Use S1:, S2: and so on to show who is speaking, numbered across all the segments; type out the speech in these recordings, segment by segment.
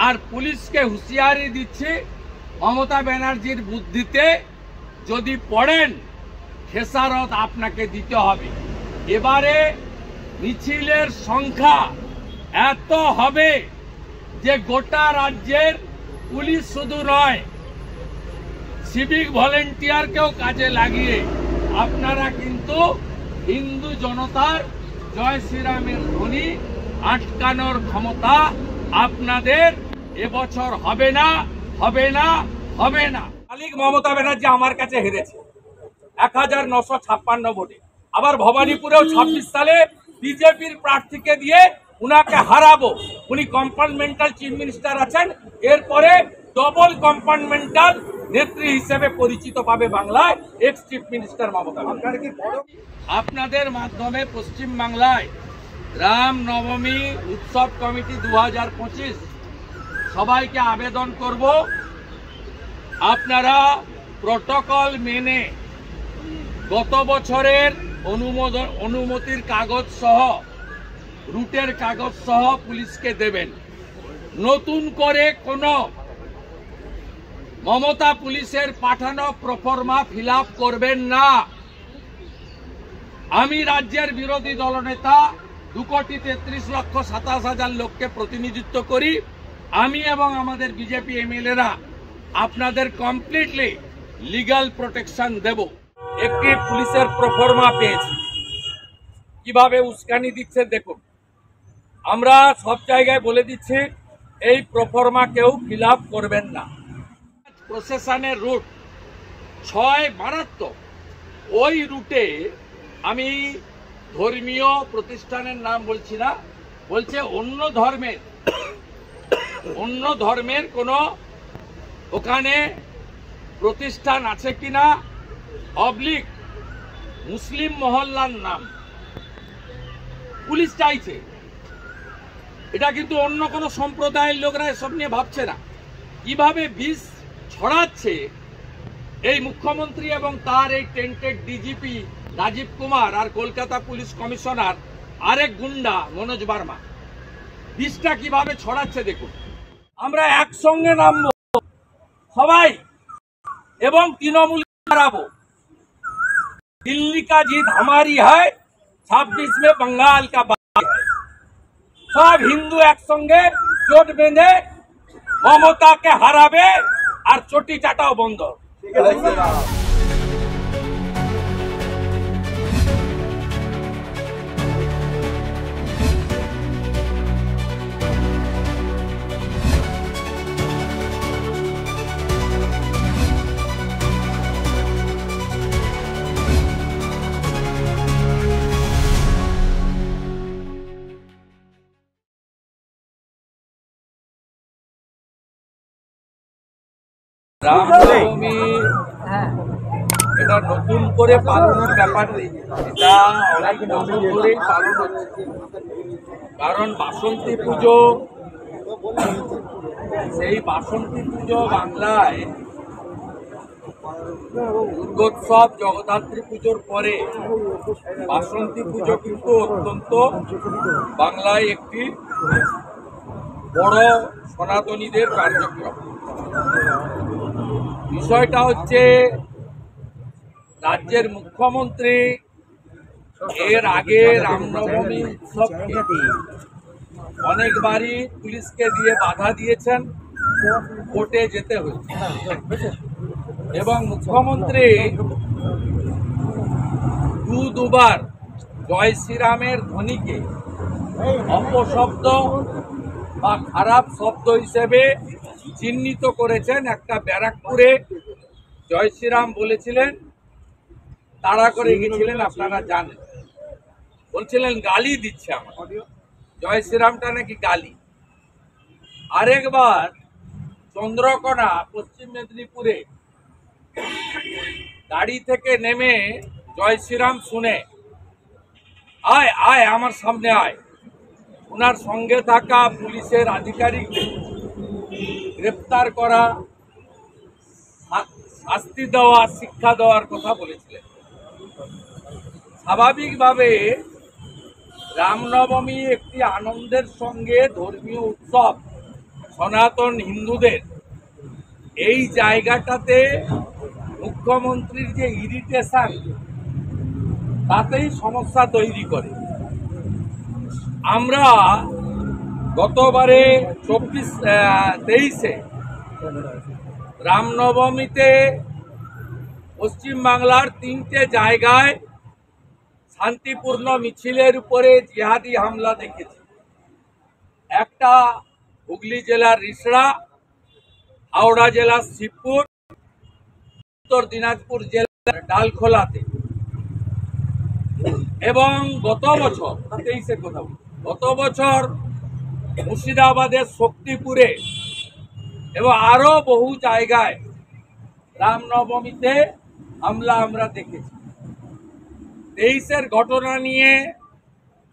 S1: আর পুলিশকে হুঁশিয়ারি দিচ্ছি, মমতা ব্যানার্জির বুদ্ধিতে যদি পড়েন খেসারত আপনাকে দিতে হবে। এবারে মিছিলের সংখ্যা এত হবে যে গোটা রাজ্যের পুলিশ শুধু নয়, সিভিক ভলেন্টিয়ারকেও কাজে লাগিয়ে আপনারা কিন্তু হিন্দু জনতার জয় শ্রীরামের ধ্বনি আটকানোর ক্ষমতা আপনাদের এবছর হবে না, হবে না, হবে না। মালিক মমতা ব্যানার্জি আমার কাছে হেরেছে 1956 ভোটে। আবার ভবানীপুরেও 26 সালে বিজেপির প্রার্থীকে দিয়ে উনাকে হারাবো। উনি কম্পার্টমেন্টাল চিফ মিনিস্টার আছেন, এরপরে ডবল কম্পার্টমেন্টাল নেত্রী হিসেবে পরিচিত পাবে বাংলায় এক্স চিফ মিনিস্টার মমতা। আপনাদের মাধ্যমে পশ্চিম বাংলায় রাম নবমী উৎসব কমিটি 2025 সবাইকে আবেদন করব, আপনারা প্রটোকল মেনে গত বছরের অনুমতির কাগজ সহ রুটের কাগজ সহ পুলিশকে দেবেন। নতুন করে কোনো মমতা পুলিশের পাঠানো প্রফর্মা ফিল আপ করবেন না। আমি রাজ্যের বিরোধী দলনেতা 2,33,27,000 লোককে প্রতিনিধিত্ব করি। আমি এবং আমাদের বিজেপি এমএলএরা আপনাদের কমপ্লিটলি লিগ্যাল প্রোটেকশন দেব। একটি পুলিশের প্রফর্মা পেয়েছি, কিভাবে উস্কানি দিচ্ছে দেখুন। আমরা সব জায়গায় বলে দিচ্ছি এই প্রফর্মা কেউ ফিল আপ করবেন না। প্রশাসনের রুট 6 মারাত্মক। ওই রুটে আমি ধর্মীয় প্রতিষ্ঠানের নাম বলছি না, বলছে অন্য ধর্মের কোনো ওখানে প্রতিষ্ঠান আছে কিনা, অবলিক মুসলিম মহল্লার নাম পুলিশ চাইছে। এটা কিন্তু অন্য কোনো সম্প্রদায়ের লোকরা এসব নিয়ে ভাবছে না। কিভাবে বিষ ছড়াচ্ছে এই মুখ্যমন্ত্রী এবং তার এই টেন্টেড ডিজিপি রাজীব কুমার আর কলকাতা পুলিশ কমিশনার আরেক গুন্ডা মনোজ বার্মা, বিষটা কিভাবে ছড়াচ্ছে দেখুন। আমরা একসঙ্গে নামবো সবাই এবং তৃণমূল হারাবো। दिल्ली का जीत हमारी है, 26 में बंगाल का बात है। सब हिंदू एक संगे জোট বেঁধে মমতাকে হারাবে আর চটি চাটাও বন্ধ। রামনবমী এটা নতুন করে পালনের ব্যাপার নেই, এটা অনেক বছর ধরেই পালন হচ্ছে। কারণ বাসন্তী পুজো, সেই বাসন্তী পুজো বাংলায় দুর্গোৎসব জগদ্ধাত্রী পুজোর পরে বাসন্তী পুজো কিন্তু অত্যন্ত বাংলায় একটি বড় সনাতনীদের কার্যক্রম। বিষয়টা হচ্ছে রাজ্যের মুখ্যমন্ত্রী এর আগে রামনবমী উৎসবকে অনেকবারই পুলিশকে দিয়ে বাধা দিয়েছেন, কোর্টে যেতে হয়েছে এবং মুখ্যমন্ত্রী দুবার জয় শ্রীরামের ধ্বনিকে অপশব্দ বা খারাপ শব্দ হিসেবে চিহ্নিত করেছেন। একটা ব্যারাকপুরে জয় শ্রীরাম বলেছিলেন, তাড়া করে গেছিলেন, আপনারা জানেন, বলছিলেন গালি দিচ্ছে আমার, জয় শ্রীরামটা নাকি গালি। আরেকবার চন্দ্রকোনা পশ্চিম মেদিনীপুরে গাড়ি থেকে নেমে জয় শ্রীরাম শুনে আয় আয় আমার সামনে আয়, ওনার সঙ্গে থাকা পুলিশের আধিকারিকদের গ্রেপ্তার করা, শাস্তি দেওয়া, শিক্ষা দেওয়ার কথা বলেছিলেন। স্বাভাবিকভাবে রামনবমী একটি আনন্দের সঙ্গে ধর্মীয় উৎসব, সনাতন হিন্দুদের এই জায়গাটাতে মুখ্যমন্ত্রীর যে ইরিটেশন, তাতেই সমস্যা তৈরি করে। আমরা গতবারে 23-এ রামনবমীতে পশ্চিমবাংলার 3টে জায়গায় শান্তিপূর্ণ মিছিলের উপরে জিহাদি হামলা দেখেছি। একটা হুগলি জেলার রিষড়া, হাওড়া জেলার শিবপুর, উত্তর দিনাজপুর জেলার ডালখোলাতে, এবং গত বছর 23-এর কথা, গত বছর মুর্শিদাবাদের শক্তিপুরে এবং আরো বহু জায়গায় রামনবমীতে হামলা আমরা দেখেছি। 23-এর ঘটনা নিয়ে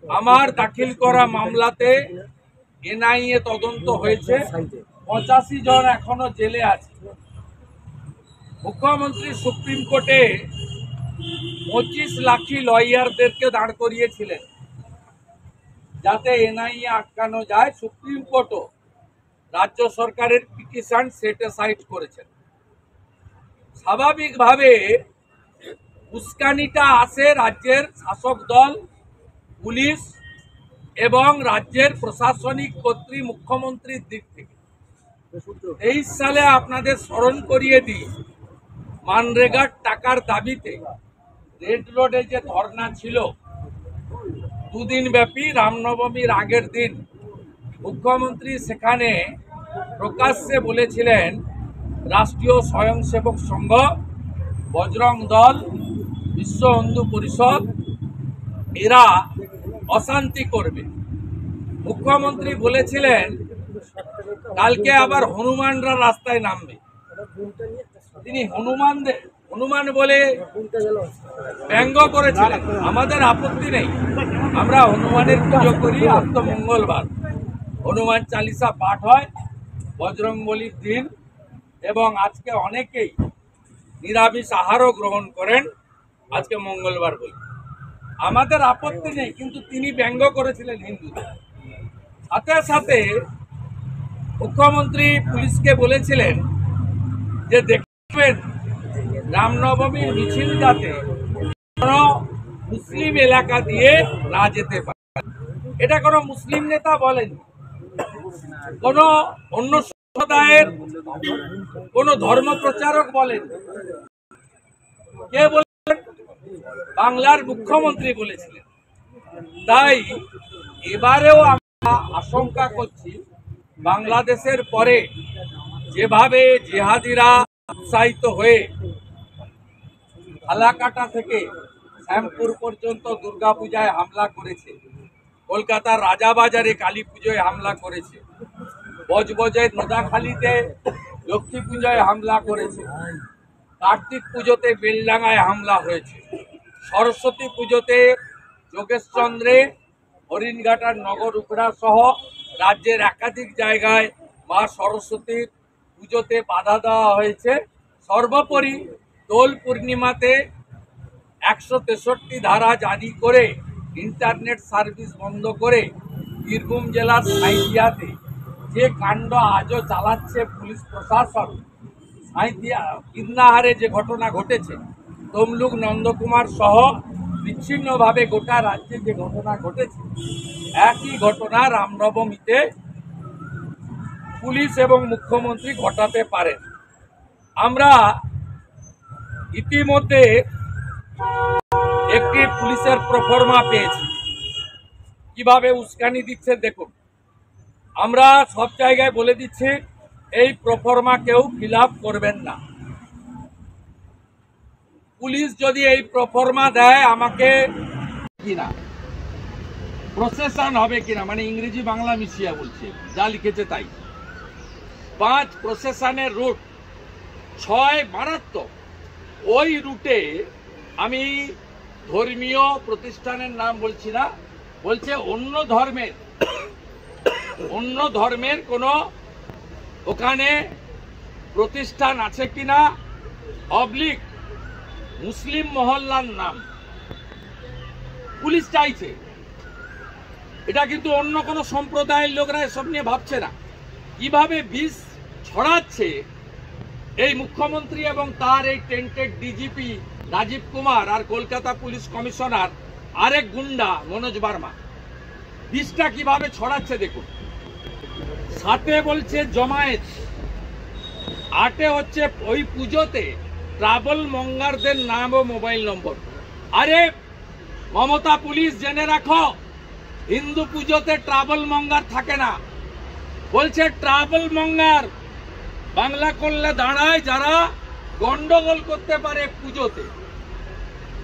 S1: আমার দাখিল করা মামলাতে এনআইএ তদন্ত হয়েছে। 85 জন এখনো জেলে আছে। মুখ্যমন্ত্রী সুপ্রিম কোর্টে 25 লাখি লয়ারদেরকে দাঁড় করিয়েছিলেন যাতে এনআইএ আটকানো যায়। সুপ্রিম কোর্টও রাজ্য সরকারের পিটিশন সেট অ্যাসাইড করেছেন। স্বাভাবিকভাবে উস্কানিটা আসে রাজ্যের শাসক দল, পুলিশ এবং রাজ্যের প্রশাসনিক কর্তৃ মুখ্যমন্ত্রীর দিক থেকে। 23 সালে আপনাদের স্মরণ করিয়ে দিই, মানরেগার টাকার দাবিতে রেড রোডে যে ধর্ণা ছিল 2 দিন ব্যাপী, রামনবমীর আগের দিন মুখ্যমন্ত্রী সেখানে প্রকাশ্যে বলেছিলেন রাষ্ট্রীয় স্বয়ংসেবক সংঘ, বজরং দল, বিশ্ব হিন্দু পরিষদ এরা অশান্তি করবে। মুখ্যমন্ত্রী বলেছিলেন কালকে আবার হনুমানরা রাস্তায় নামবে। তিনি হনুমান বলে ব্যঙ্গ করেছিলেন। আমাদের আপত্তি নেই, আমরা হনুমানের পুজো করি। আজ তো মঙ্গলবার, হনুমান চালিসা পাঠ হয় বজরংবলির দিন, এবং আজকে অনেকেই নিরামিষ আহারও গ্রহণ করেন আজকে মঙ্গলবার বলে। আমাদের আপত্তি নেই, কিন্তু তিনি ব্যঙ্গ করেছিলেন হিন্দুদের। সাথে সাথে মুখ্যমন্ত্রী পুলিশকে বলেছিলেন যে দেখবেন রামনবমীর মিছিল যাতে কোনো মুসলিম এলাকা দিয়ে না যেতে পারে। এটা কোনো মুসলিম নেতা বলেন, কোনো অন্য সম্প্রদায়ের কোনো ধর্ম প্রচারক বলেন, কে বলেন? বাংলার মুখ্যমন্ত্রী বলেছিলেন। তাই এবারেও আমরা আশঙ্কা করছি বাংলাদেশের পরে যেভাবে জিহাদিরা উৎসাহিত হয়ে ফালাকাটা থেকে শ্যামপুর পর্যন্ত দুর্গাপূজায় হামলা করেছে, কলকাতার রাজাবাজারে কালী পুজোয় হামলা করেছে, বজবজের নোদাখালীতে লক্ষ্মী পুজোয় হামলা করেছে, কার্তিক পুজোতে বেলডাঙ্গায় হামলা হয়েছে, সরস্বতী পুজোতে যোগেশচন্দ্রে, হরিণঘাটার নগর উপড়া সহ রাজ্যের একাধিক জায়গায় মা সরস্বতীর পুজোতে বাধা দেওয়া হয়েছে। সর্বোপরি দোল পূর্ণিমাতে 163 ধারা জারি করে ইন্টারনেট সার্ভিস বন্ধ করে বীরভূম জেলার সাঁইথিয়াতে যে কাণ্ড আজও চালাচ্ছে পুলিশ প্রশাসন, কীর্ণাহারে যে ঘটনা ঘটেছে, তমলুক, নন্দকুমার সহ বিচ্ছিন্নভাবে গোটা রাজ্যে যে ঘটনা ঘটেছে, একই ঘটনা রামনবমীতে পুলিশ এবং মুখ্যমন্ত্রী ঘটাতে পারেন। আমরা ইতিমধ্যে একটি পুলিশের প্রফর্মা পেয়েছি। কিভাবে উস্কানি দিচ্ছে দেখুন। আমরা সব জায়গায় বলে দিচ্ছি এই প্রফর্মা কেউ ফিল আপ করবেন না। পুলিশ যদি এই প্রফর্মা দেয় আমাকে কিনা, প্রসেশন হবে কিনা, মানে ইংরেজি বাংলা মিশিয়ে বলছে, যা লিখেছে তাই। 5 প্রসেশনের রুট, 6 মারাত্মক। ওই রুটে আমি ধর্মীয় প্রতিষ্ঠানের নাম বলছি না, বলছে অন্য ধর্মের কোনো ওখানে প্রতিষ্ঠান আছে কিনা, অবলিক মুসলিম মহল্লার নাম পুলিশ চাইছে। এটা কিন্তু অন্য কোনো সম্প্রদায়ের লোকরা এসব নিয়ে ভাবছে না। কিভাবে বিষ ছড়াচ্ছে এই মুখ্যমন্ত্রী এবং তার এই টেন্টেড ডিজিপি রাজীব কুমার আর কলকাতা পুলিশ কমিশনার আরেক গুন্ডা মনোজ বার্মা বিষটা কিভাবে ছড়াচ্ছে দেখুন। 7 বলছে জমায়েত, 8 হচ্ছে ওই পুজোতে ট্রাভেল মঙ্গারদের নাম ও মোবাইল নম্বর। আরে মমতা পুলিশ জেনে রাখো, হিন্দু পুজোতে ট্রাভেল মঙ্গার থাকে না। বলছে ট্রাভেল মঙ্গার বাংলা করলে দাঁড়ায় যারা গন্ডগোল করতে পারে পুজোতে,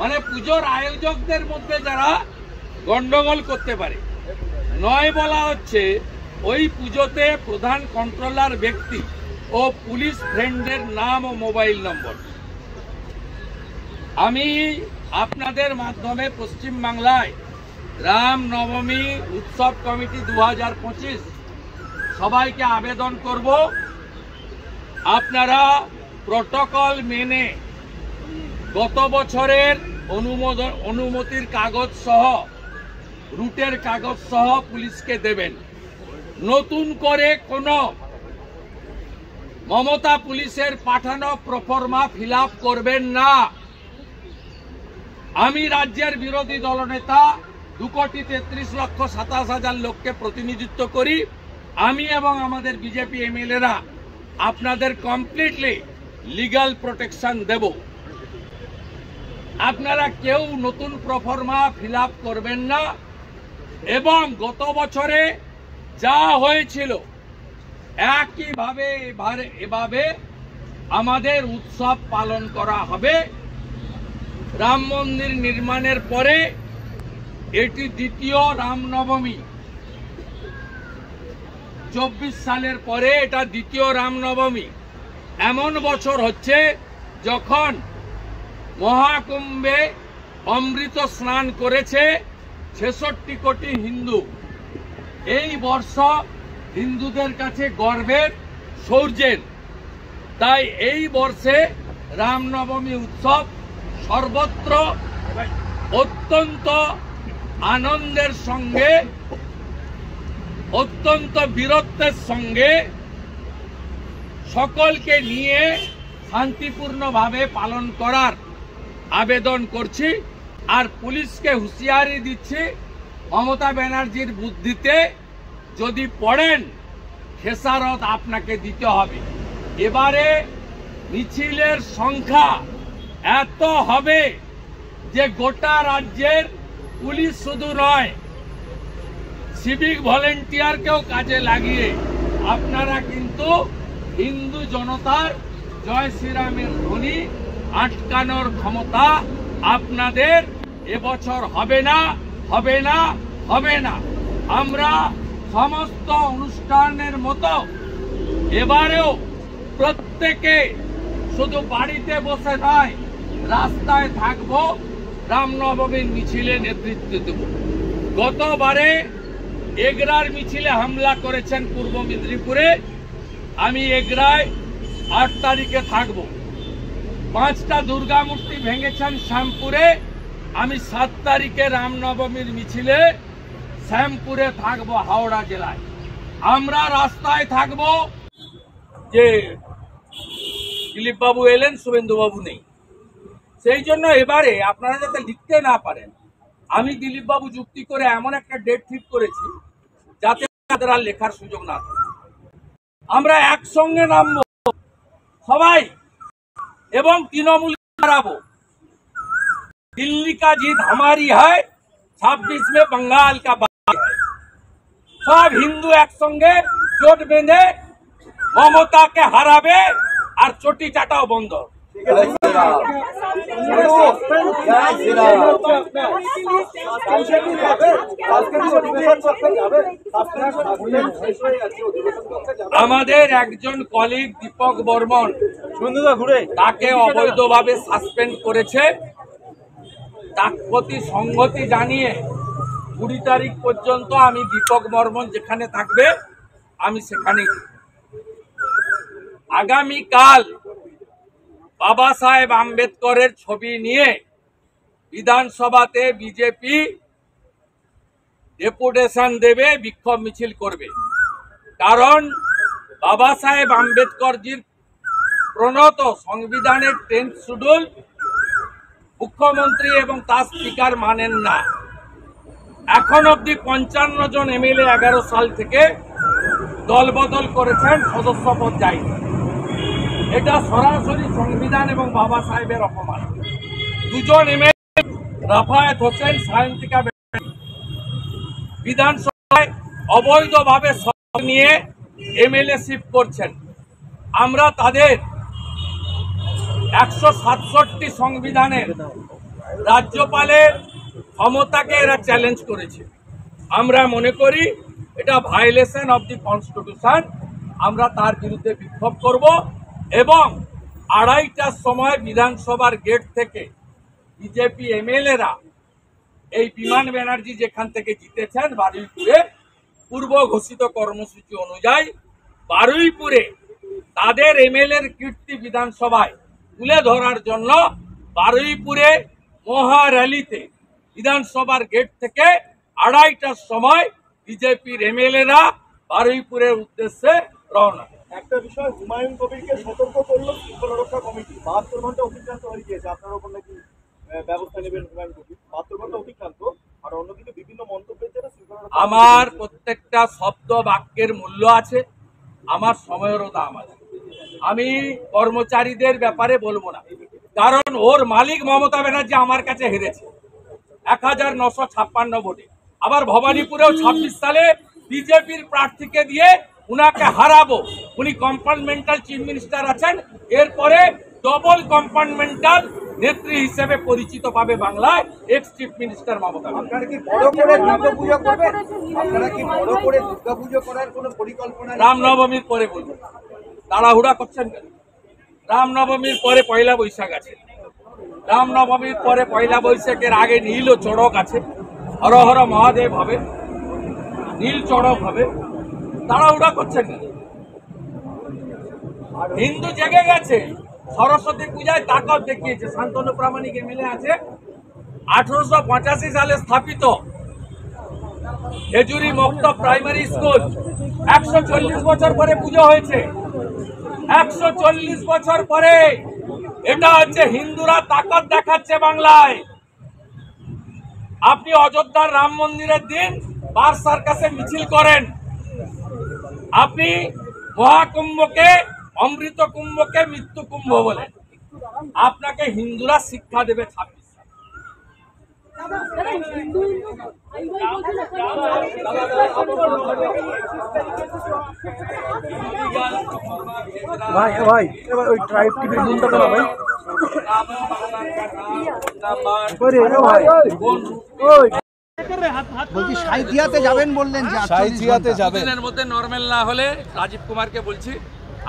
S1: মানে পুজোর আয়োজকদের মধ্যে যারা গন্ডগোল করতে পারে। 9 বলা হচ্ছে ওই পুজোতে প্রধান কন্ট্রোলার ব্যক্তি ও পুলিশ ফ্রেন্ডের নাম ও মোবাইল নম্বর। আমি আপনাদের মাধ্যমে পশ্চিম বাংলায় রাম নবমী উৎসব কমিটি 2025 সবাইকে আবেদন করব, আপনারা প্রটোকল মেনে গত বছরের অনুমতির কাগজ সহ রুটের কাগজ সহ পুলিশকে দেবেন। নতুন করে কোনো মমতা পুলিশের পাঠানো প্রফর্মা ফিল আপ করবেন না। আমি রাজ্যের বিরোধী দলনেতা 2,33,27,000 লোককে প্রতিনিধিত্ব করি। আমি এবং আমাদের বিজেপি এমএলএরা আপনাদের কমপ্লিটলি লিগ্যাল প্রোটেকশন দেব। আপনারা কেউ নতুন প্রফর্মা ফিল আপ করবেন না এবং গত বছরে যা হয়েছিল একইভাবে এভাবে আমাদের উৎসব পালন করা হবে। রাম মন্দির নির্মাণের পরে এটি দ্বিতীয় রামনবমী, 24 সালের পরে এটা দ্বিতীয় রামনবমী। এমন বছর হচ্ছে যখন মহাকুম্ভে অমৃত স্নান করেছে 66 কোটি হিন্দু। এই বর্ষ হিন্দুদের কাছে গর্বের, শৌর্যের। তাই এই বর্ষে রামনবমী উৎসব সর্বত্র অত্যন্ত আনন্দের সঙ্গে, অত্যন্ত বীরত্বের সঙ্গে সকলকে নিয়ে শান্তিপূর্ণভাবে পালন করার আবেদন করছি। আর পুলিশকে হুঁশিয়ারি দিচ্ছি, মমতা ব্যানার্জির বুদ্ধিতে যদি পড়েন খেসারত আপনাকে দিতে হবে। এবারে মিছিলের সংখ্যা এত হবে যে গোটা রাজ্যের পুলিশ শুধু নয়, সিভিক ভলেন্টিয়ারকেও কাজে লাগিয়ে আপনারা কিন্তু হিন্দু জনতার জয় শ্রীরামের ধ্বনি আটকানোর ক্ষমতা আপনাদের এবছর হবে না, হবে না, হবে না। আমরা সমস্ত অনুষ্ঠানের মতো এবারেও প্রত্যেকে শুধু বাড়িতে বসে নয়, রাস্তায় থাকবো, রামনবমীর মিছিলে নেতৃত্ব দেব। গতবারে এগরার মিছিলে হামলা করেছেন পূর্ব মেদিনীপুরে, আমি এগরায় 8 তারিখে থাকব। 5টা দুর্গা মূর্তি ভেঙেছেন শ্যামপুরে, আমি 7 তারিখে রামনবমীর মিছিলে শ্যামপুরে থাকব, হাওড়া জেলায়। আমরা রাস্তায় থাকব। যে দিলীপ বাবু এলেন, শুভেন্দু বাবু নেই, সেই জন্য এবারে আপনারা যাতে লিখতে না পারেন, আমি দিলীপ বাবু যুক্তি করে এমন একটা ডেট ঠিক করেছি যাতে তাদের আর লেখার সুযোগ না থাকে। আমরা একসঙ্গে নামবো সবাই এবং তৃণমূল হারাবো। दिल्ली का जीत हमारी है, 26 में बंगाल का बाकी है। सब हिंदू एक संगे জোট বেঁধে মমতাকে হারাবে আর চটি চাটাও বন্ধ। আমাদের একজন কলিগ দীপক বর্মন তাকে অবৈধভাবে সাসপেন্ড করেছে। তার প্রতি সংহতি জানিয়ে 20 তারিখ পর্যন্ত আমি দীপক বর্মন যেখানে থাকবে আমি সেখানেই। আগামীকাল বাবা সাহেব আম্বেদকরের ছবি নিয়ে বিধানসভাতে বিজেপি ডেপুটেশন দেবে, বিক্ষোভ মিছিল করবে। কারণ বাবা সাহেব আম্বেদকরজির প্রণত সংবিধানের 10th শিডিউল মুখ্যমন্ত্রী এবং তার স্পিকার মানেন না। এখন অবধি 55 জন এমএলএ 11 সাল থেকে দলবদল করেছেন, সদস্য পদ যায়নি। এটা সরাসরি সংবিধান এবং বাবা সাহেবের অপমান। 2 জন এমএলএ রাফায়েত হোসেন, সায়ন্তিকা বিধানসভায় অবৈধভাবে নিয়ে এমএলএশিপ করছেন। আমরা তাদের 167 সংবিধানের রাজ্যপালের ক্ষমতাকে এরা চ্যালেঞ্জ করেছে। আমরা মনে করি এটা ভায়োলেশন অফ দি কনস্টিটিউশন। আমরা তার বিরুদ্ধে বিক্ষোভ করব এবং 2:30টার সময় বিধানসভার গেট থেকে বিজেপি এমএলএরা এই বিমান ব্যানার্জি যেখান থেকে জিতেছেন বারুইপুরে, পূর্ব ঘোষিত কর্মসূচি অনুযায়ী বারুইপুরে তাদের এমএলএর কীর্তি বিধানসভায় তুলে ধরার জন্য বারুইপুরে মহা র্যালিতে বিধানসভার গেট থেকে 2:30টার সময় বিজেপির এমএলএরা বারুইপুরের উদ্দেশ্যে রওনা।
S2: একটা বিষয়, হুমায়ুন কবিরকে সতর্ক করলো শৃঙ্খলা রক্ষা কমিটি। 72 ঘন্টা অতিক্রান্ত হয়ে গিয়েছে, আপনার উপর নাকি ব্যবস্থা নেবেন হুমায়ুন কবির? 72 ঘন্টা অতিক্রান্ত, আর অন্যদিকে বিভিন্ন মন্তব্যের জন্য
S1: আমার প্রত্যেকটা শব্দ বাক্যের মূল্য আছে, আমার সময়েরও দাম আছে। আমি কর্মচারীদের ব্যাপারে বলবো না, কারণ ওর মালিক মমতা ব্যানার্জি আমার কাছে হেরেছে 1956 ভোটে। আবার ভবানীপুরেও 26 সালে বিজেপির প্রার্থীকে দিয়ে উনাকে হারাবো। উনি কম্পার্টমেন্টাল চিফ মিনিস্টার আছেন, এরপরে ডবল কম্পার্টমেন্টাল নেত্রী হিসেবে পরিচিত পাবে বাংলায় এক্স চিফ মিনিস্টার মমতা।
S2: আপনারা কি বড় করে দুর্গাপূজা করবেন? আপনারা কি বড় করে দুর্গাপূজা করার কোনো পরিকল্পনা?
S1: রামনবমীর পরে বলবেন, তাড়াহুড়া করছেন কেন? রামনবমীর পরে পয়লা বৈশাখ আছে, রামনবমীর পরে পয়লা বৈশাখের আগে নীল ও চড়ক আছে, হর হর মহাদেব হবে, নীল চড়ক হবে, তাড়াহুড়া করছেন কেন? হিন্দু জেগে গেছে, সরস্বতী পূজায় তাকত দেখিয়েছে। শান্তনু প্রামাণিক এমএলএ আছে, 1885 সালে স্থাপিত খেজুরি মুক্ত প্রাইমারি স্কুল 140 বছর পরে পুজো হয়েছে। 140 বছর পরে এটা হচ্ছে হিন্দুরা তাকত দেখাচ্ছে বাংলায়। আপনি অযোধ্যার রাম মন্দিরের দিন বার সার্কাসে মিছিল করেন, আপনি মহাকুম্ভকে অমৃত কুম্ভকে মৃত্যু কুম্ভ বলেন। আপনাকে হিন্দুরা শিক্ষা দেবে 26 সালে।
S2: ভাই ভাই ওই ট্রাইব টিভির গুণটা দাও ভাই।
S3: বলছি সাইথিয়াতে যাবেন বললেন, যে
S2: সাইথিয়াতে যাবেন।
S1: দিনের মধ্যে নরমাল না হলে রাজীব কুমারকে বলছি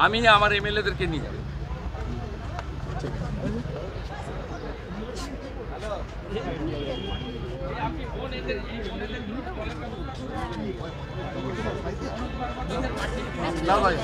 S1: আমি আমার এমএলএদেরকে নিয়ে যাবো।
S2: না ভাই